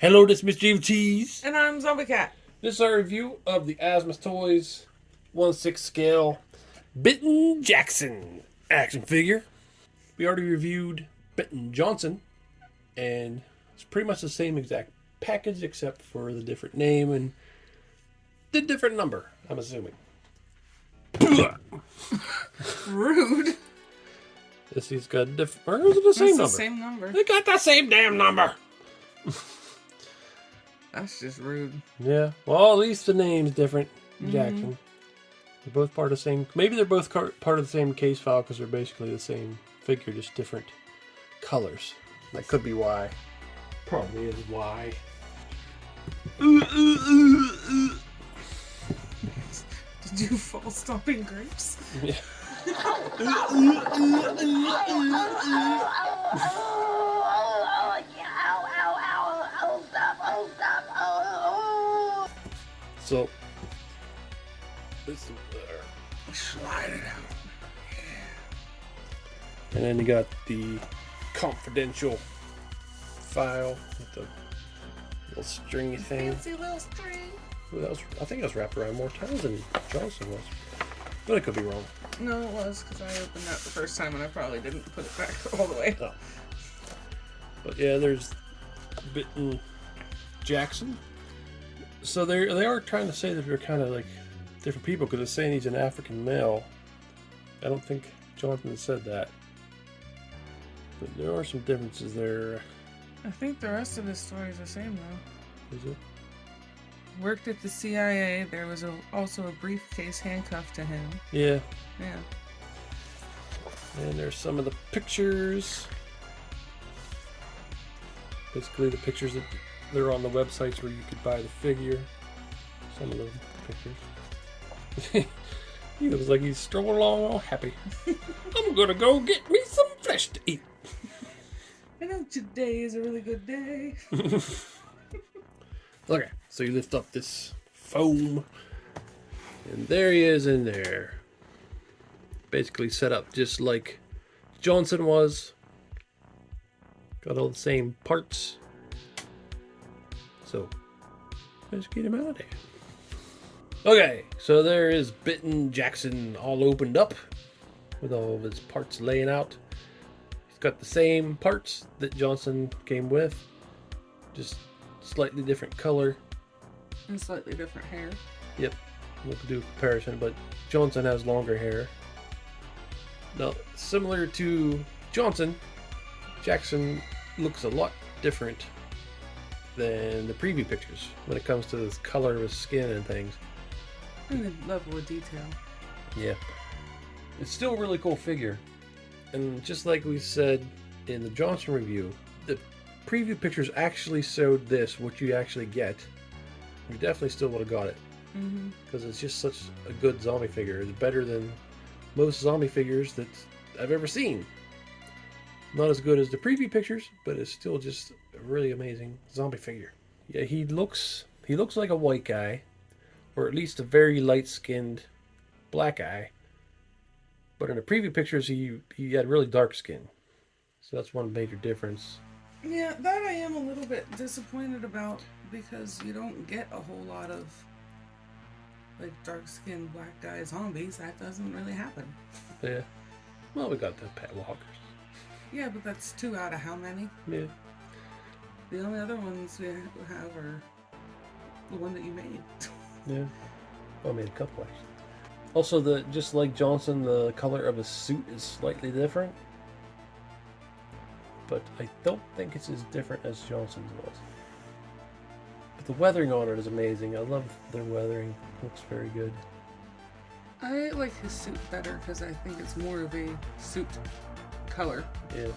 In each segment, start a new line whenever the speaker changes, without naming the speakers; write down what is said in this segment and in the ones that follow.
Hello, this is Mr. Evilcheese.
And I'm Zombie Cat.
This is our review of the Asmus Toys 1/6 scale Bitten Jackson action figure. We already reviewed Bitten Johnson, and it's pretty much the same exact package except for the different name and the different number, I'm assuming.
Rude.
This he's got a different, or is it the same
It's
number?
the same number.
They got the same damn number.
That's just rude.
Yeah, well, at least the name's different. Jackson. They're both part of the same. Maybe they're both part of the same case file because they're basically the same figure, just different colors. That could be why. Probably is why.
Did you fall stomping grapes?
Yeah. So, this is
Slide it out.
and then you got the confidential file with the little stringy thing.
Fancy little string.
Ooh, that was, I think that was wrapped around more times than Johnson was, but I could be wrong.
No, it was because I opened that the first time and I probably didn't put it back all the way.
Oh. But yeah, there's Bitten Jackson. So they are trying to say that they're kind of like different people because it's saying he's an African male. I don't think Jonathan said that, but there are some differences there.
I think the rest of his story is the same though.
Is it?
Worked at the CIA. There was also a briefcase handcuffed to him.
Yeah.
Yeah.
And there's some of the pictures. Basically, the pictures that they're on the websites where you could buy the figure. Some of the pictures. He looks like he's strolling along all happy. I'm gonna go get me some flesh to eat.
I know today is a really good day.
Okay, so you lift up this foam, and there he is in there. Basically set up just like Johnson was. Got all the same parts. So, let's get him out of there. Okay, so there is Bitten Jackson all opened up with all of his parts laying out. He's got the same parts that Johnson came with, just slightly different color.
And slightly different hair.
Yep, we'll do a comparison, but Johnson has longer hair. Now, similar to Johnson, Jackson looks a lot different than the preview pictures when it comes to the color of his skin and things.
And the level of detail.
Yeah. It's still a really cool figure. And just like we said in the Johnson review, the preview pictures actually showed this, what you actually get. You definitely still would have got it. Because it's just such a good zombie figure. It's better than most zombie figures that I've ever seen. Not as good as the preview pictures, but it's still just a really amazing zombie figure. Yeah, he looks like a white guy, or at least a very light-skinned black guy. But in the preview pictures, he had really dark skin. So that's one major difference.
Yeah, that I am a little bit disappointed about because you don't get a whole lot of like dark-skinned black guy zombies. That doesn't really happen.
Yeah. Well, we got the pet walkers.
Yeah, but that's 2 out of how many?
Yeah.
The only other ones we have are the one that you made.
Yeah. Well, I made a couple actually. Also, just like Johnson, the color of his suit is slightly different. But I don't think it's as different as Johnson's was. But the weathering on it is amazing. I love their weathering. It looks very good.
I like his suit better because I think it's more of a suit color.
Yeah.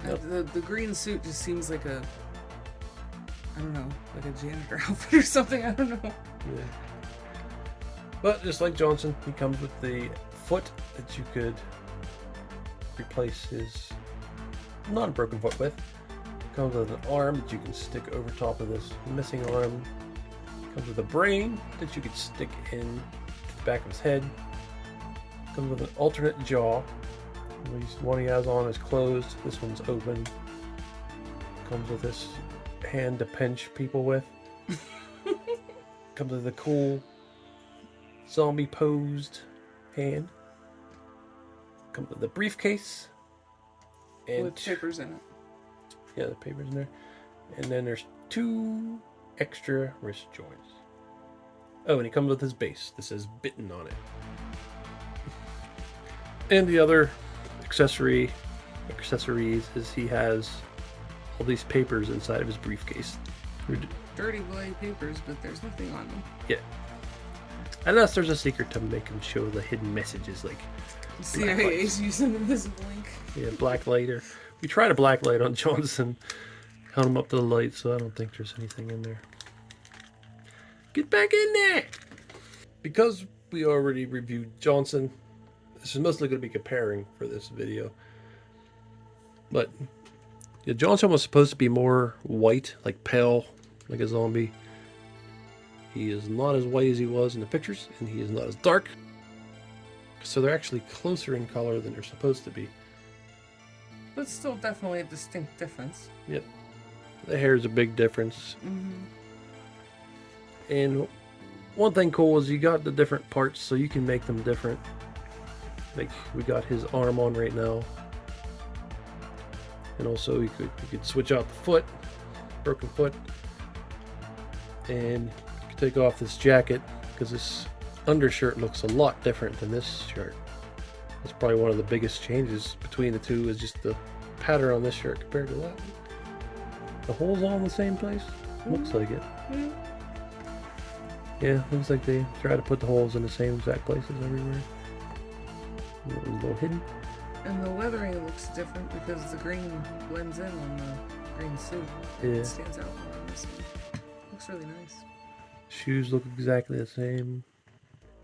Yep.
The green suit just seems like a, I don't know, like a janitor outfit or something. I don't know.
Yeah. But just like Johnson, he comes with the foot that you could replace his non-broken foot with. Comes with an arm that you can stick over top of this missing arm. Comes with a brain that you could stick in to the back of his head. Comes with an alternate jaw. At least one he has on is closed. This one's open. Comes with this hand to pinch people with. Comes with a cool zombie posed hand. Comes with a briefcase. And
with papers in it.
Yeah, the papers in there. And then there's 2 extra wrist joints. Oh, and he comes with his base. This says Bitten on it. And the other accessories is he has all these papers inside of his briefcase.
Dirty bloody papers, but there's nothing on them.
Yeah. Unless there's a secret to make him show the hidden messages, like
CIA's using invisible ink.
Yeah, black light. Or we tried a black light on Johnson, held him up to the light, so I don't think there's anything in there. Get back in there! Because we already reviewed Johnson, this is mostly going to be comparing for this video. But yeah, Johnson was supposed to be more white, like pale, like a zombie. He is not as white as he was in the pictures, and he is not as dark. So they're actually closer in color than they're supposed to be.
But still definitely a distinct difference.
Yep. The hair is a big difference.
Mm-hmm.
And one thing cool is you got the different parts, so you can make them different. Like we got his arm on right now. And also you could switch out the foot, broken foot. And you could take off this jacket, because this undershirt looks a lot different than this shirt. That's probably one of the biggest changes between the two, is just the pattern on this shirt compared to that. The holes all in the same place? Looks like it.
Yeah.
Yeah, looks like they try to put the holes in the same exact places everywhere. A little hidden.
And the leathering looks different because the green blends in on the green suit.
Yeah.
It stands out more on this one. Looks really nice.
Shoes look exactly the same.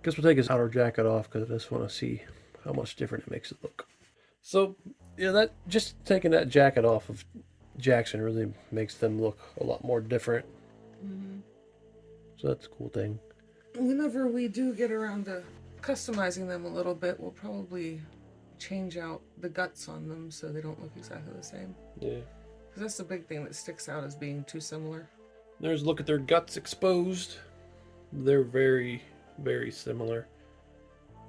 Guess we'll take his outer jacket off because I just want to see how much different it makes it look. So, yeah, that just taking that jacket off of Jackson really makes them look a lot more different.
Mm-hmm.
So that's a cool thing.
Whenever we do get around to customizing them a little bit, we'll probably change out the guts on them so they don't look exactly the same.
Yeah.
Because that's the big thing that sticks out as being too similar.
There's a look at their guts exposed. They're very, very similar.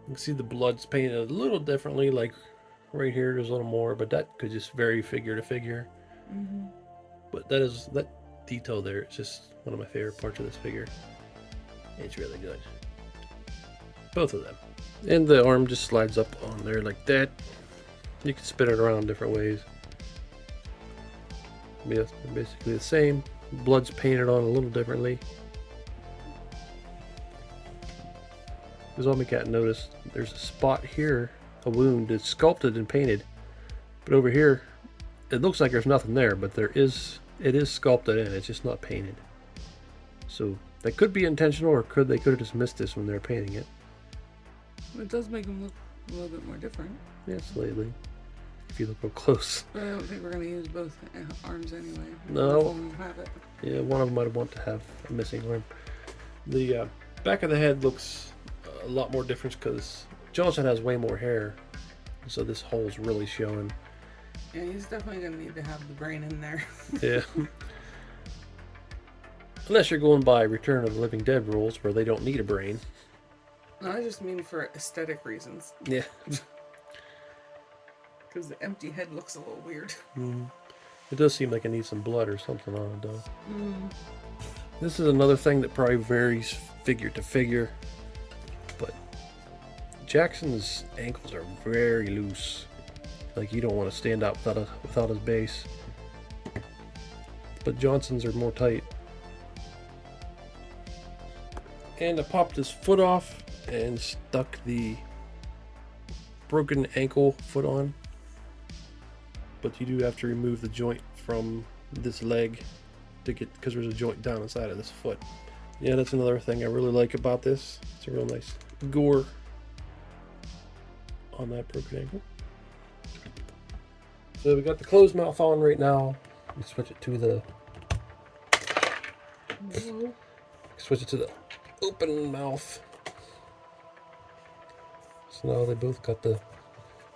You can see the blood's painted a little differently, like right here there's a little more, but that could just vary figure to figure.
Mm-hmm.
But that detail there is just one of my favorite parts of this figure. It's really good. Both of them. And the arm just slides up on there like that. You can spin it around different ways. Yeah, they're basically the same. Blood's painted on a little differently. The zombie cat noticed there's a spot here, a wound that's sculpted and painted. But over here, it looks like there's nothing there, but it is sculpted in, it's just not painted. So that could be intentional, or they could have just missed this when they were painting it.
It does make them look a little bit more different.
Yeah, slightly. If you look real close.
But I don't think we're going to use both arms anyway.
No.
We'll have it.
Yeah, one of them might want to have a missing arm. The back of the head looks a lot more different because Johnson has way more hair. So this hole's really showing.
Yeah, he's definitely going to need to have the brain in there.
Yeah. Unless you're going by Return of the Living Dead rules where they don't need a brain.
No, I just mean for aesthetic reasons.
Yeah.
Because the empty head looks a little weird.
It does seem like it needs some blood or something on it though. This is another thing that probably varies figure to figure. But Jackson's ankles are very loose. Like you don't want to stand out without his base. But Johnson's are more tight. And I popped his foot off and stuck the broken ankle foot on. But you do have to remove the joint from this leg to get, because there's a joint down inside of this foot. Yeah, that's another thing I really like about this. It's a real nice gore on that broken ankle. So we got the closed mouth on right now. We switch it to the open mouth. So now they both got the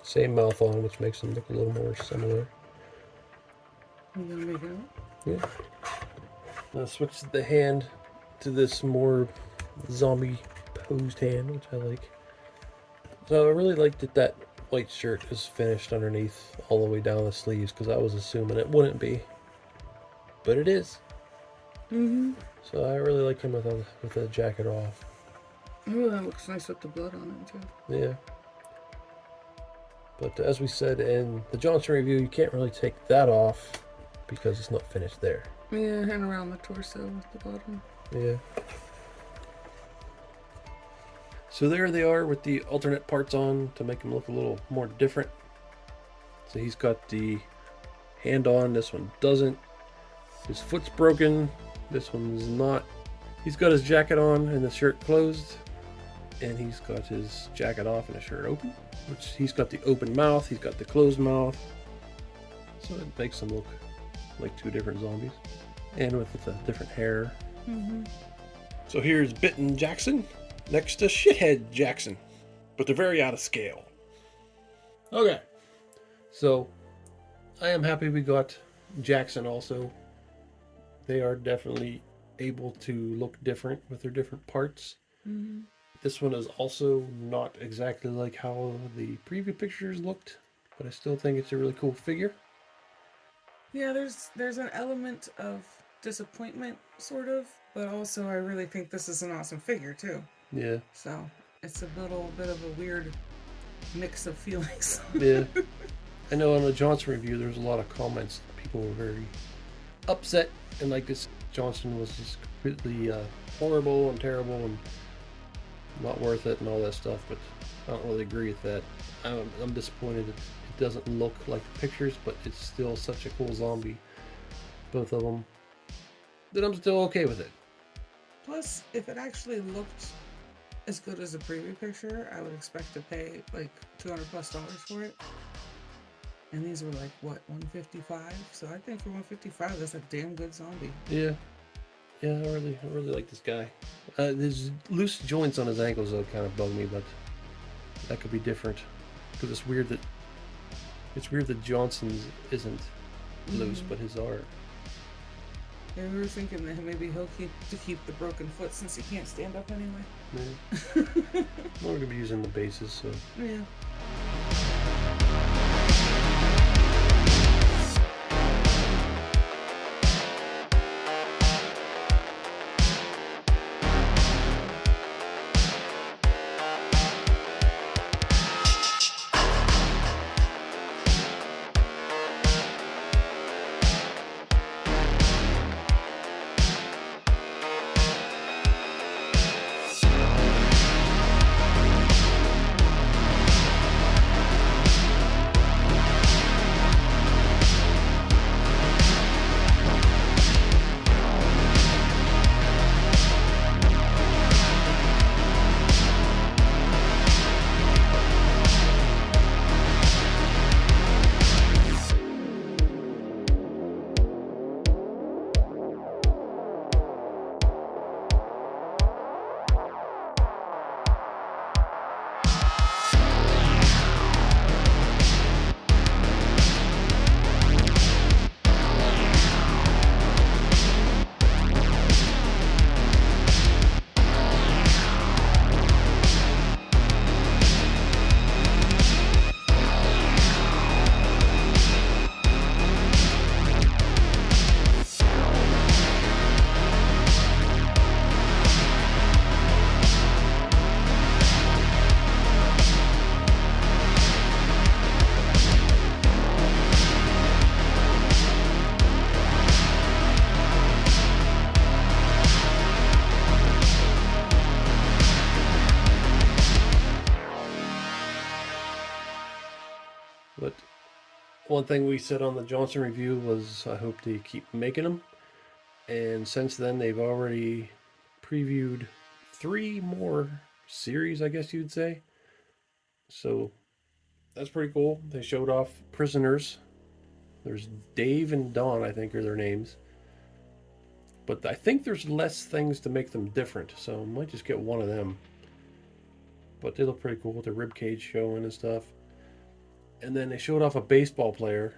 same mouth on, which makes them look a little more similar.
You gonna make it out?
Yeah. Now switch the hand to this more zombie posed hand, which I like. So I really liked that white shirt is finished underneath all the way down the sleeves, because I was assuming it wouldn't be, but it is.
Mm-hmm.
So I really like him with the jacket off.
Oh, that looks nice with the blood on it too.
Yeah. But as we said in the Johnson review, you can't really take that off because it's not finished there.
Yeah, and around the torso with the bottom.
Yeah. So there they are with the alternate parts on to make them look a little more different. So he's got the hand on, this one doesn't. His foot's broken, this one's not. He's got his jacket on and the shirt closed, and he's got his jacket off and his shirt open. Which he's got the open mouth, he's got the closed mouth. So it makes them look like two different zombies. And with the different hair.
Mm-hmm.
So here's Bitten Jackson next to Shithead Jackson. But they're very out of scale. Okay. So I am happy we got Jackson also. They are definitely able to look different with their different parts.
Mm-hmm.
This one is also not exactly like how the preview pictures looked, but I still think it's a really cool figure.
Yeah, there's an element of disappointment, sort of, but also I really think this is an awesome figure too.
Yeah.
So it's a little bit of a weird mix of feelings.
Yeah. I know on the Johnson review, there's a lot of comments. People were very upset, and like this Johnson was just completely horrible and terrible and not worth it and all that stuff, but I don't really agree with that. I'm disappointed that it doesn't look like the pictures, but it's still such a cool zombie, both of them, that I'm still okay with it.
Plus, if it actually looked as good as the preview picture, I would expect to pay like $200+ for it. And these were like, what, $155? So I think for $155, that's a damn good zombie.
Yeah. Yeah, I really like this guy. His loose joints on his ankles though kind of bug me, but that could be different because it's weird that Johnson's isn't loose, but his are.
Yeah, we were thinking that maybe he'll keep the broken foot since he can't stand up anyway.
Yeah. We're gonna be using the bases, so
Yeah.
But one thing we said on the Johnson review was I hope they keep making them. And since then, they've already previewed 3 more series, I guess you'd say. So that's pretty cool. They showed off prisoners. There's Dave and Dawn, I think, are their names. But I think there's less things to make them different, so I might just get one of them. But they look pretty cool with the ribcage showing and stuff. And then they showed off a baseball player,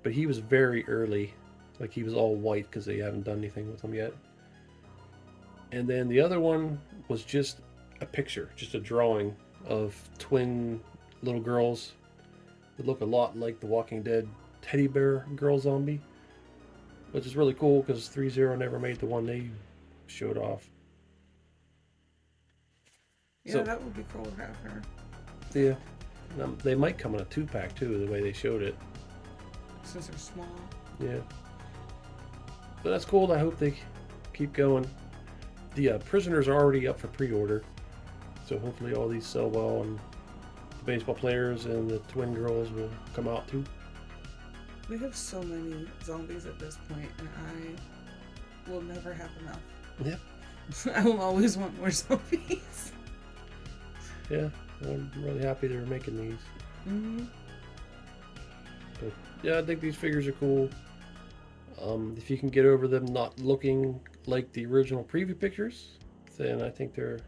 but he was very early, Like he was all white because they haven't done anything with him yet. And then the other one was just a picture, just a drawing of twin little girls that look a lot like the Walking Dead teddy bear girl zombie, which is really cool because 3-0 never made the one they showed off.
Yeah,
So,
that would be cool to have her.
yeah. They might come in a 2-pack too, the way they showed it.
Since they're small.
Yeah. But that's cool. I hope they keep going. The prisoners are already up for pre-order. So hopefully all these sell well and the baseball players and the twin girls will come out too.
We have so many zombies at this point, and I will never have enough.
Yep.
I will always want more zombies.
Yeah. I'm really happy they're making these.
Mm-hmm.
But yeah, I think these figures are cool. If you can get over them not looking like the original preview pictures, then I think they're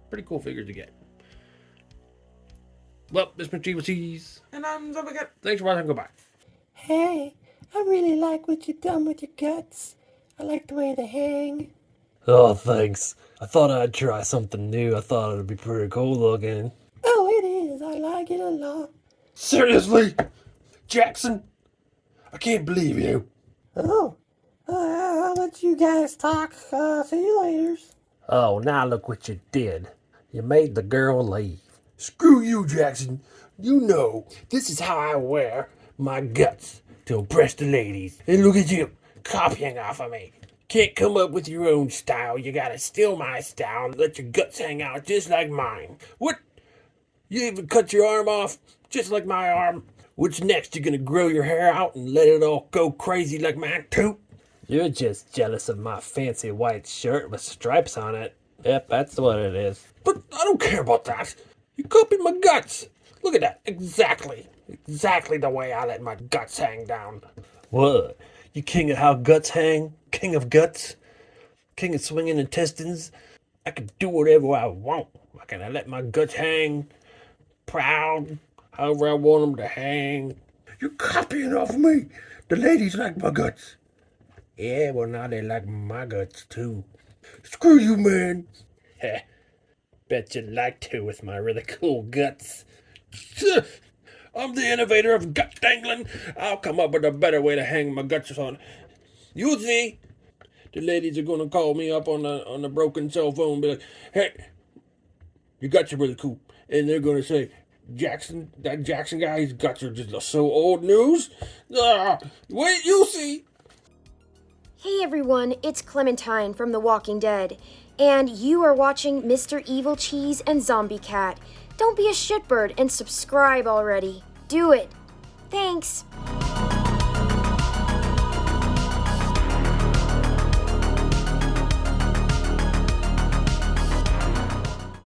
pretty cool figures to get. Well, this has been Evilcheese.
And I'm Zombie Cat.
Thanks for watching. Goodbye.
Hey, I really like what you've done with your guts. I like the way they hang.
Oh, thanks. I thought I'd try something new. I thought it'd be pretty cool looking.
Oh, it is. I like it a lot.
Seriously? Jackson? I can't believe you.
Oh, I'll let you guys talk. See you later.
Oh, now look what you did. You made the girl leave.
Screw you, Jackson. You know, this is how I wear my guts to impress the ladies. And look at you, copying off of me. Can't come up with your own style. You gotta steal my style and let your guts hang out just like mine. What? You even cut your arm off just like my arm? What's next? You gonna grow your hair out and let it all go crazy like mine too?
You're just jealous of my fancy white shirt with stripes on it. Yep, that's what it is.
But I don't care about that. You copied my guts. Look at that. Exactly. Exactly the way I let my guts hang down.
What? You king of how guts hang? King of guts? King of swinging intestines?
I can do whatever I want. I can let my guts hang proud, however I want them to hang. You're copying off me. The ladies like my guts. Yeah, well now they like my guts too. Screw you, man. Heh. Bet you'd like to with my really cool guts. I'm the innovator of gut dangling. I'll come up with a better way to hang my guts on. You see? The ladies are gonna call me up on the broken cell phone and be like, hey, your guts are really cool. And they're gonna say, Jackson, that Jackson guy, his guts are just so old news. Wait, you'll see.
Hey everyone, it's Clementine from The Walking Dead, and you are watching Mr. Evilcheese and Zombie Cat. Don't be a shitbird and subscribe already. Do it. Thanks.